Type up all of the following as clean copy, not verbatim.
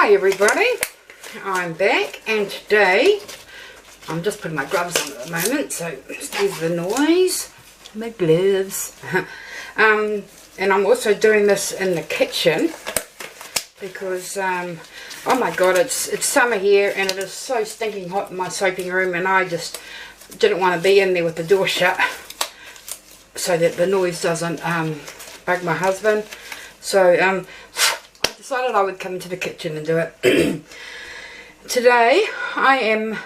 Hi everybody, I'm back and today I'm just putting my gloves on at the moment, so excuse the noise. My gloves. And I'm also doing this in the kitchen because oh my god, it's summer here and it is so stinking hot in my soaping room, and I just didn't want to be in there with the door shut so that the noise doesn't bug my husband. So I decided I would come into the kitchen and do it. Today I am,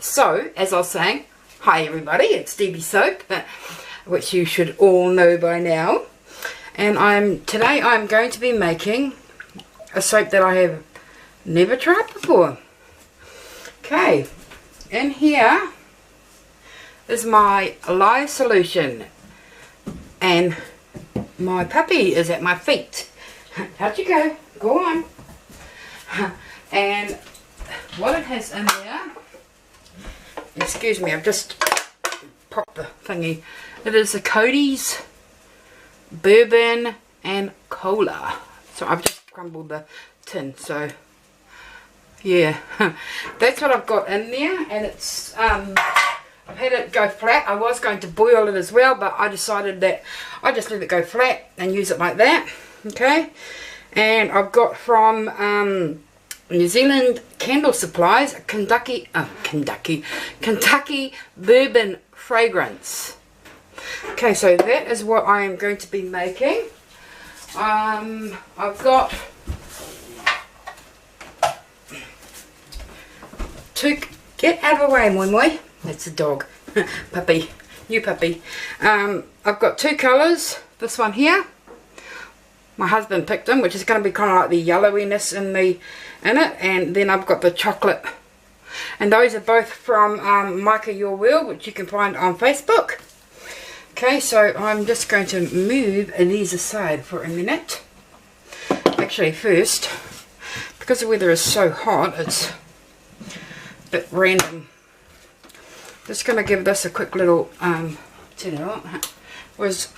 so as I was saying, hi everybody, it's Debbie Soap, which you should all know by now. And today I'm going to be making a soap that I have never tried before. Okay, in here is my lye solution, and my puppy is at my feet. How'd you go? Go on. And what it has in there, excuse me, I've just popped the thingy. It is a Cody's Bourbon and Cola. So I've just crumbled the tin, so yeah. That's what I've got in there, and it's I've had it go flat. I was going to boil it as well, but I decided that I just let it go flat and use it like that. Okay, and I've got from New Zealand Candle Supplies Kentucky Bourbon fragrance. Okay, so that is what I am going to be making. I've got get out of the way, Moi Moi. That's a dog. Puppy. New puppy. I've got two colours. This one here, my husband picked them, which is going to be kind of like the yellowiness in it, and then I've got the chocolate, and those are both from Micah Your Wheel, which you can find on Facebook. Okay, so I'm just going to move these aside for a minute. Actually, first, because the weather is so hot, it's a bit random. Just going to give this a quick little turn it on. Was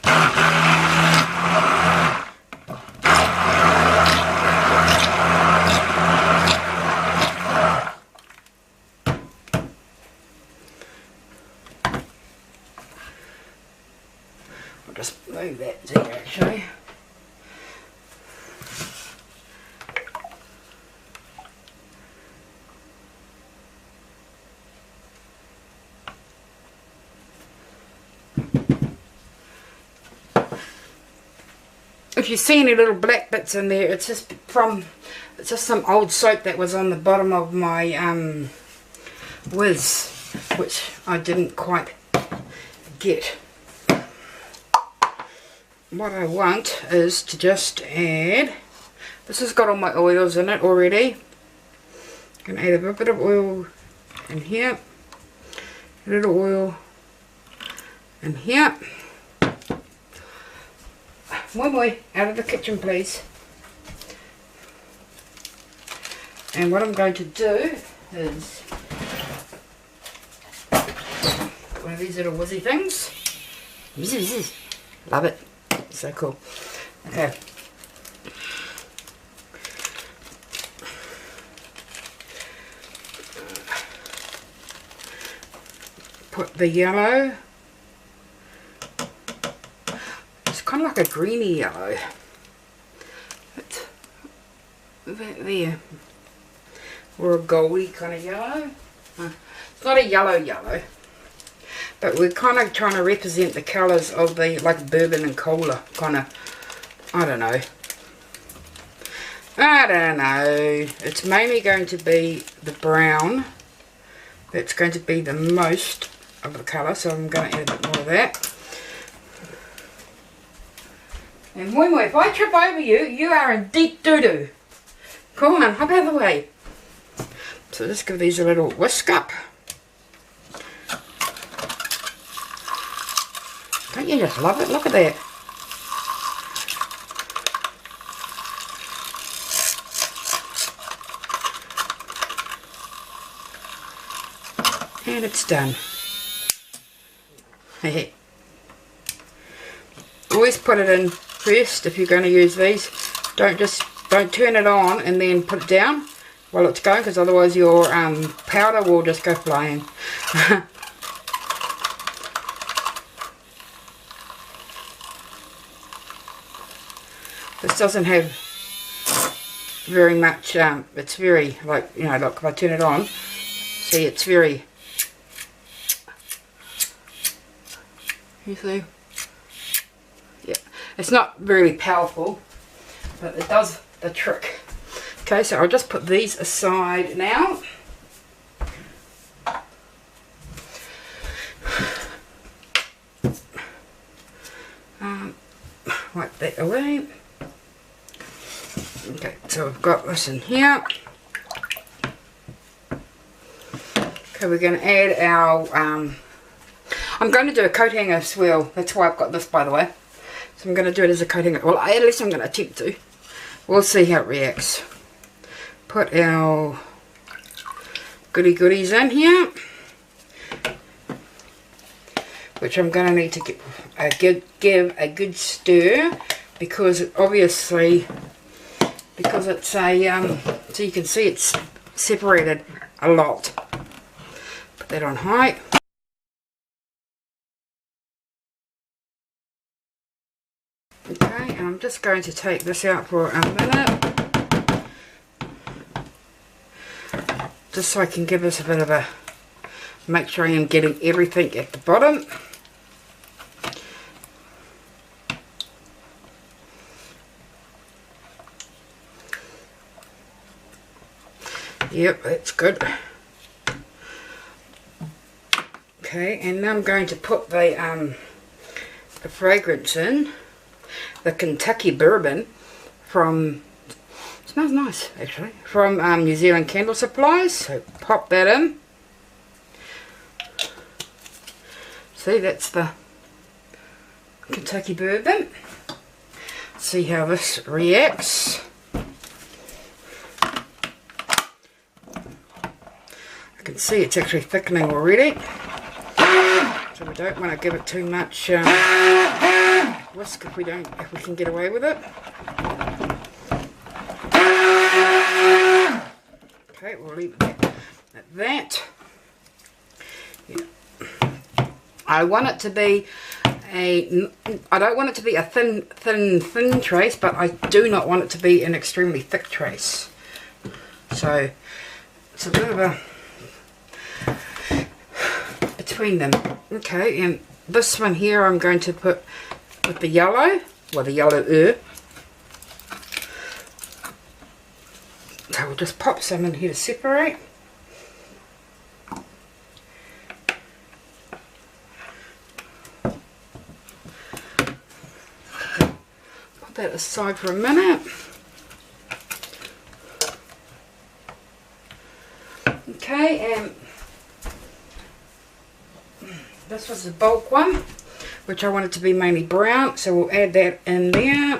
I'll just move that there actually. If you see any little black bits in there, it's just some old soap that was on the bottom of my whiz, which I didn't quite get. What I want is to just add, this has got all my oils in it already. I'm going to add a bit of oil in here, a little oil in here. Moi Moi, out of the kitchen please. And what I'm going to do is one of these little whizzy things. Love it. So cool. Okay. Put the yellow. It's kind of like a greeny yellow. It's there. Or a goldy kind of yellow. It's not a yellow. But we're kind of trying to represent the colours of the, like, bourbon and cola, kind of, I don't know. It's mainly going to be the brown. That's going to be the most of the colour, so I'm going to add a bit more of that. And Moi Moi, if I trip over you, you are in deep doo-doo. Come on, hop out of the way. So just give these a little whisk up. Don't you just love it? Look at that. And it's done. Hey. Always put it in first if you're going to use these. Don't just don't turn it on and then put it down while it's going, because otherwise your powder will just go flying. This doesn't have very much, it's very, like, you know, look, if I turn it on, see, it's very, you see, yeah, it's not very powerful, but it does the trick. Okay, so I'll just put these aside now. Wipe that away. Okay, so we've got this in here. Okay, we're going to add our, I'm going to do a coat hanger as well. That's why I've got this, by the way. So I'm going to do it as a coat hanger. Well, at least I'm going to attempt to. We'll see how it reacts. Put our goodies in here, which I'm going to need to give a good stir, because obviously, because it's a, so you can see it's separated a lot. Put that on high. Okay, and I'm just going to take this out for a minute, just so I can give this a bit of a, make sure I am getting everything at the bottom. Yep, that's good. Okay, and now I'm going to put the fragrance in. The Kentucky Bourbon from, smells nice actually, from New Zealand Candle Supplies. So pop that in. See, that's the Kentucky Bourbon. See how this reacts. I can see it's actually thickening already, so we don't want to give it too much whisk if we can get away with it. Okay, we'll leave it at that. Yeah. I want it to be I don't want it to be a thin trace, but I do not want it to be an extremely thick trace. So it's a bit of a between them. Okay, and this one here I'm going to put with the yellow, well, the yellow so we'll just pop some in here to separate. Put that aside for a minute. Okay, and this was the bulk one, which I want it to be mainly brown, so we'll add that in there.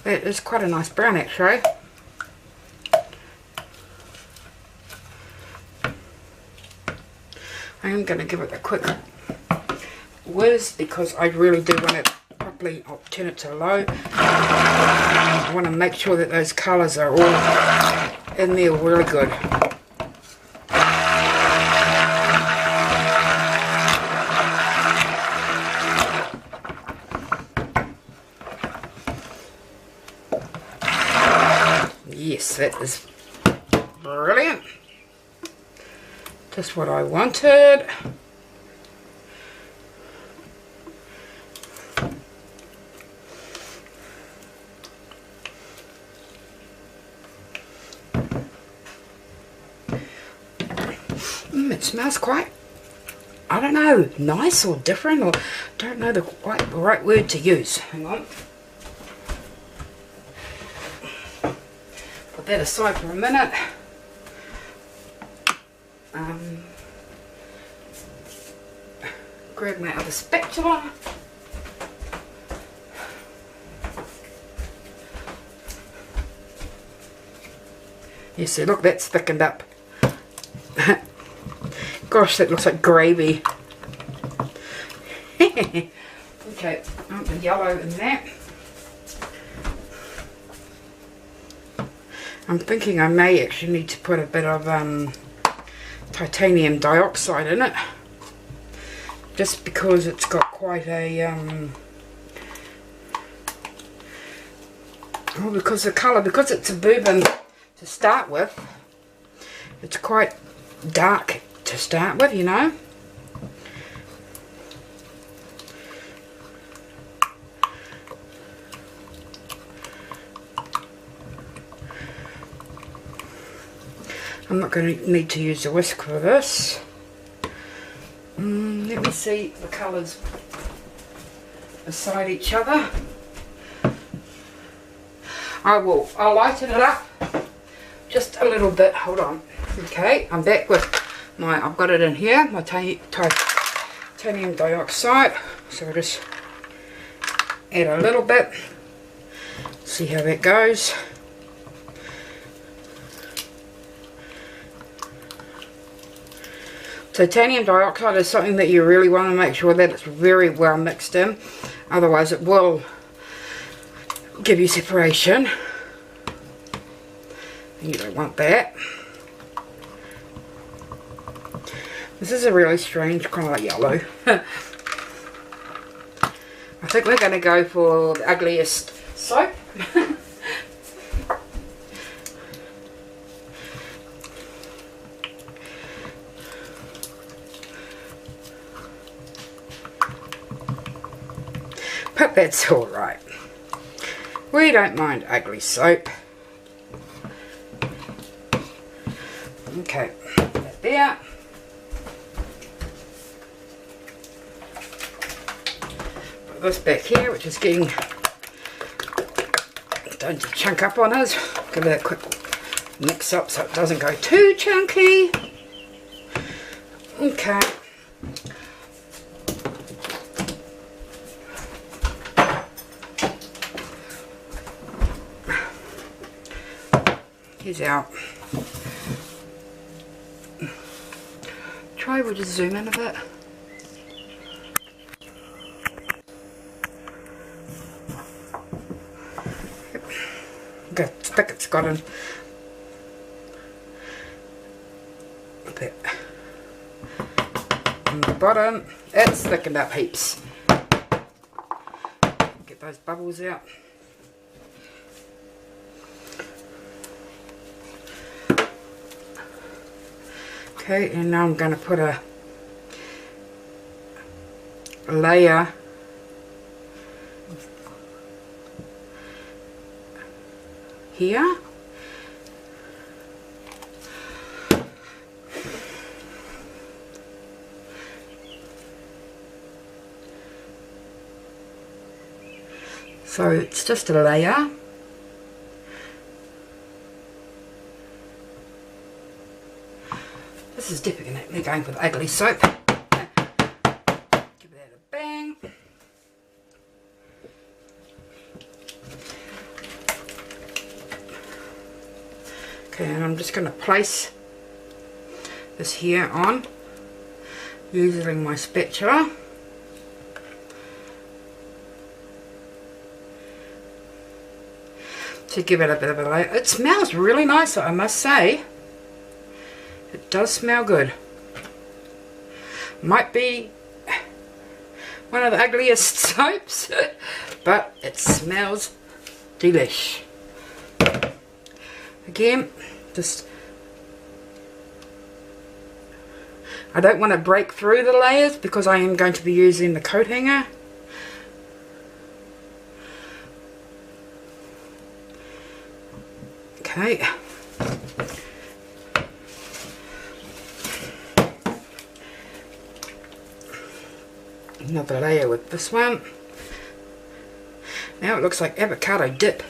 That is quite a nice brown actually. I am going to give it a quick whiz because I really do want it properly. I'll turn it to low. I want to make sure that those colours are all in there really good. Yes, that is brilliant. Just what I wanted. It smells quite, I don't know, nice or different, or don't know the right word to use. Hang on. Put that aside for a minute. Grab my other spatula. You see, look, that's thickened up. Gosh, that looks like gravy. Okay, the yellow in that. I'm thinking I may actually need to put a bit of titanium dioxide in it, just because it's got quite a well, because the colour, because it's a bourbon to start with, it's quite dark to start with, you know. I'm not going to need to use a whisk for this. Let me see the colours beside each other. I'll lighten it up just a little bit. Hold on. Okay, I'm back with my, I've got it in here, my titanium dioxide. So I'll just add a little bit, see how that goes. Titanium dioxide is something that you really want to make sure that it's very well mixed in, otherwise it will give you separation, and you don't want that. This is a really strange kind of yellow. I think we're going to go for the ugliest soap. But that's alright. We don't mind ugly soap. Okay, that there. Put this back here, which is getting starting to chunk up on us. Give it a quick mix up so it doesn't go too chunky. Okay. Here's out. We'll just zoom in a bit. Yep. Okay, I think it's gotten a bit on the bottom. It's thickened up heaps. Get those bubbles out. Okay, and now I'm going to put a layer here. So it's just a layer. This is definitely going for the ugly soap. Give that a bang. Okay, and I'm just going to place this here on using my spatula. To give it a bit of a layer. It smells really nice, I must say. It does smell good. Might be one of the ugliest soaps, but it smells delish. Again, just I don't want to break through the layers because I am going to be using the coat hanger. Okay. Another layer with this one. Now it looks like avocado dip.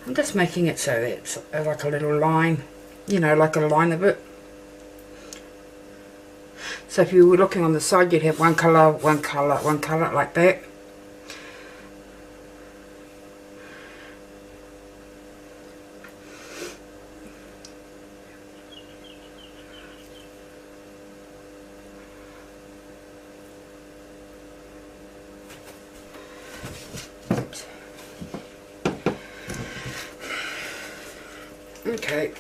I'm just making it so that it's like a little line, you know, like a line of it. So if you were looking on the side, you'd have one colour, one colour, one colour, like that. Okay.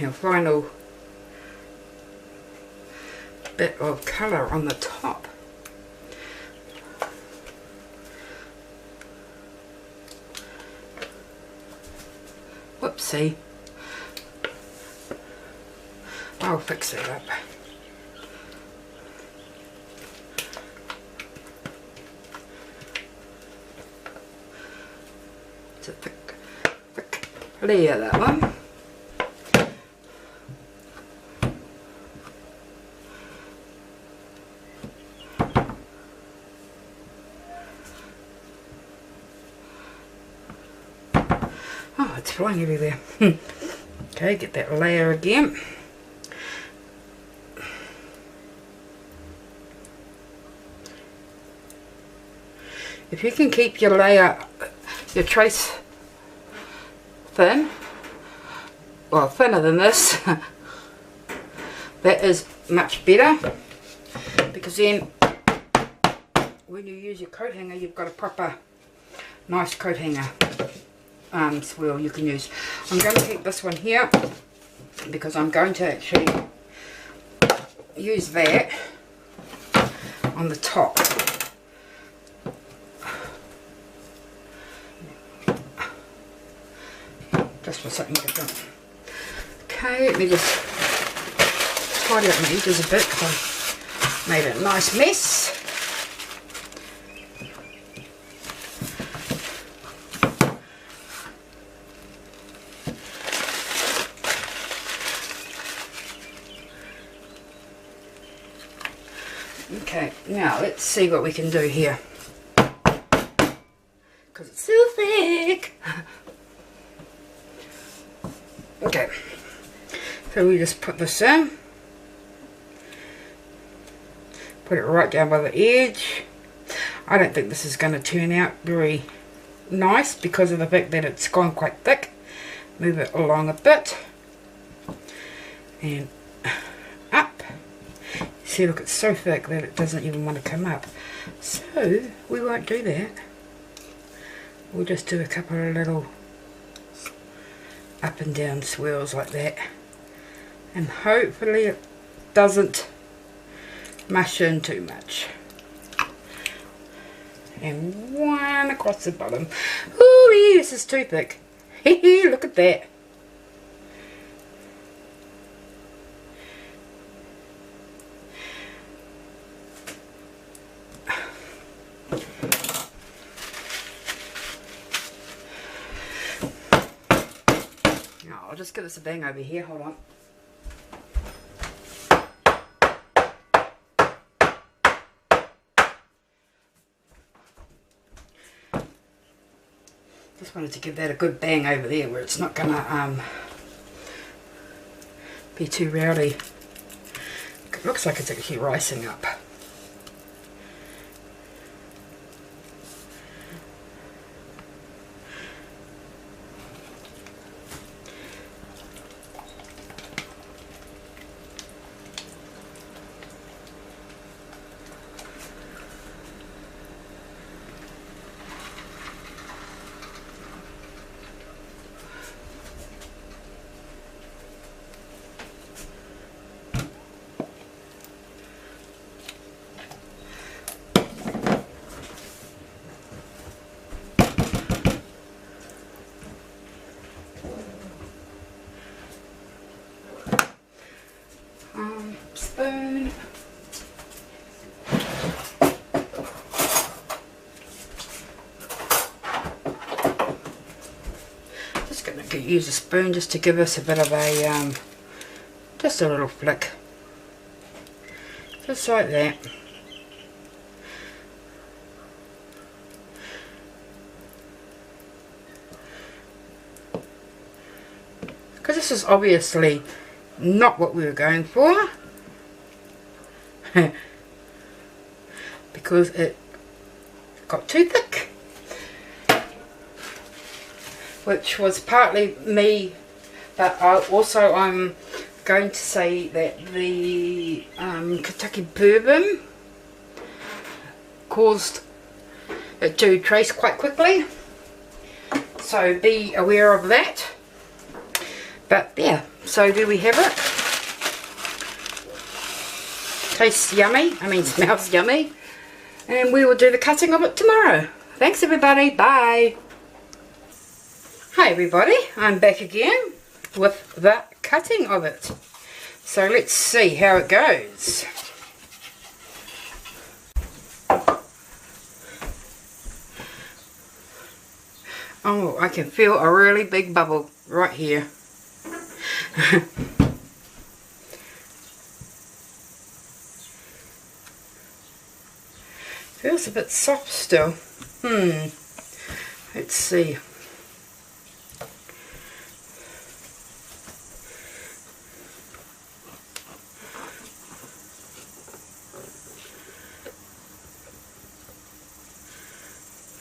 Our final bit of colour on the top. Whoopsie. I'll fix it up. It's a thick layer, that one. Oh, it's flying everywhere. Okay, get that layer again. If you can keep your layer, your trace thin, well, thinner than this, that is much better, because then when you use your coat hanger, you've got a proper nice coat hanger swirl you can use. I'm going to keep this one here because I'm going to actually use that on the top. Just for something different. Okay, let me just tidy up my edges a bit because I made a nice mess. Okay, now let's see what we can do here, because it's so thick. Okay, so we just put this in, put it right down by the edge. I don't think this is going to turn out very nice because of the fact that it's gone quite thick. Move it along a bit and up. See, look, it's so thick that it doesn't even want to come up. So we won't do that. We'll just do a couple of little up and down swirls like that, and hopefully it doesn't mush in too much. And one across the bottom. Ooh, this is too thick. Hee, look at that. I'll just give this a bang over here, hold on. Just wanted to give that a good bang over there where it's not gonna be too rowdy. It looks like it's actually rising up. Spoon. Just going to use a spoon just to give us a bit of a, just a little flick. Just like that. this is obviously not what we were going for. Because it got too thick. Which was partly me, but I'm going to say that the Kentucky Bourbon caused it to trace quite quickly. So be aware of that. But yeah, so there we have it. Tastes yummy, smells yummy. And we will do the cutting of it tomorrow. Thanks everybody, bye. Hi everybody, I'm back again with the cutting of it. So let's see how it goes. Oh, I can feel a really big bubble right here. Feels a bit soft still. Let's see.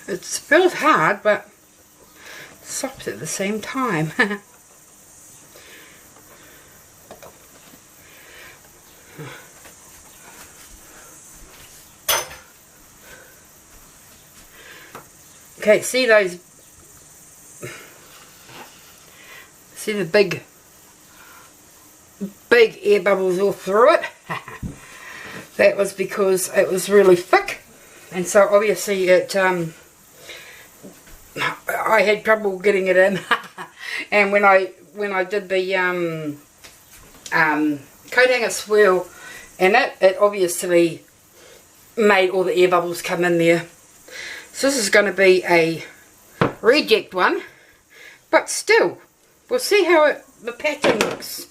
It feels hard, but soft at the same time. Okay, see the big air bubbles all through it? That was because it was really thick, and so obviously it I had trouble getting it in. And when I did the coat hanger swirl in it, it obviously made all the air bubbles come in there. So this is going to be a reject one, but still, we'll see how the pattern looks.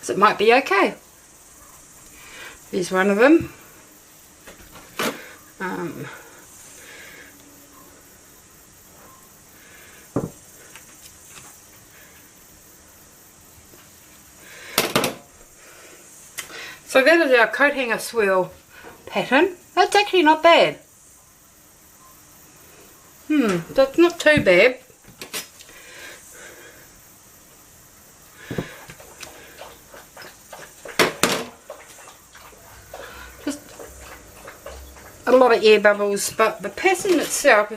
So it might be okay. Here's one of them. So that is our coat hanger swirl pattern. That's actually not bad. That's not too bad. Just a lot of air bubbles, but the pattern itself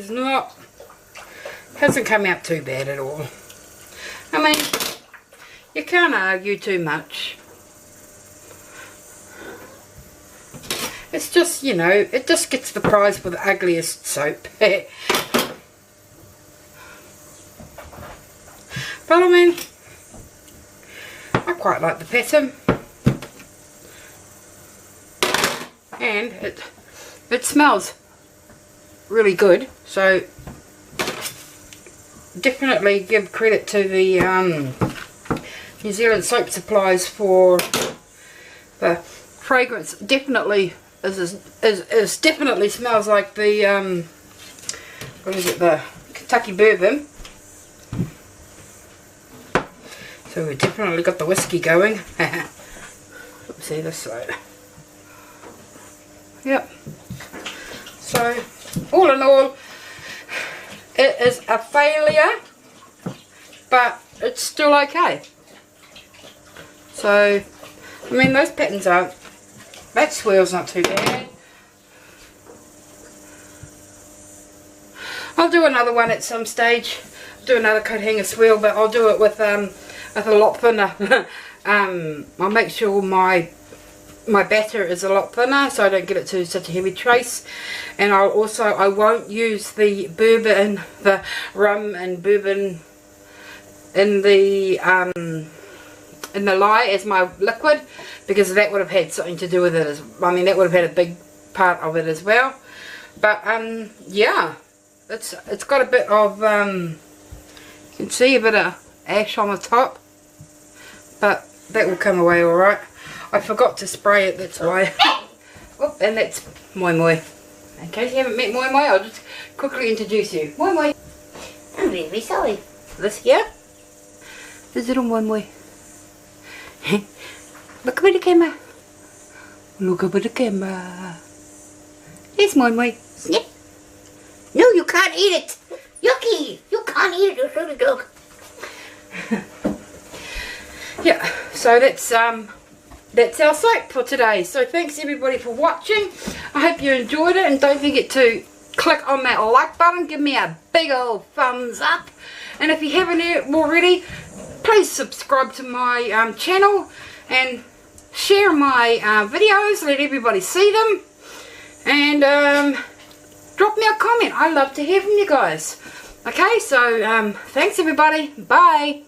hasn't come out too bad at all. I mean, you can't argue too much. It's just, you know, it just gets the prize for the ugliest soap. But I mean, I quite like the pattern. And it smells really good. So definitely give credit to the New Zealand Soap Supplies for the fragrance. Definitely is definitely smells like the what is it, the Kentucky Bourbon. So we definitely got the whiskey going. Let's see this side. Yep. So all in all, it is a failure, but it's still okay. So I mean, those patterns aren't. That swirl's not too bad. I'll do another one at some stage. Do another coat hanger swirl, but I'll do it with a lot thinner. I'll make sure my batter is a lot thinner, so I don't get it to such a heavy trace. And I won't use the bourbon, the rum and bourbon in the lye as my liquid, because that would have had something to do with it that would have had a big part of it as well. But yeah, it's got a bit of you can see a bit of ash on the top, but that will come away alright. I forgot to spray it, that's why. Oh, and that's Moi Moi. In case you haven't met Moi Moi, I'll just quickly introduce you. Moi Moi. I'm very sorry. this here. This little moi. Look up at the camera. Look up at the camera. There's moi. Snip. No, you can't eat it. Yucky. You can't eat it, you silly dog. Yeah, so that's our soap for today. So thanks everybody for watching. I hope you enjoyed it, and don't forget to click on that like button. Give me a big old thumbs up, and if you haven't already, please subscribe to my channel and share my videos. Let everybody see them, and drop me a comment. I love to hear from you guys. Okay, so thanks everybody. Bye.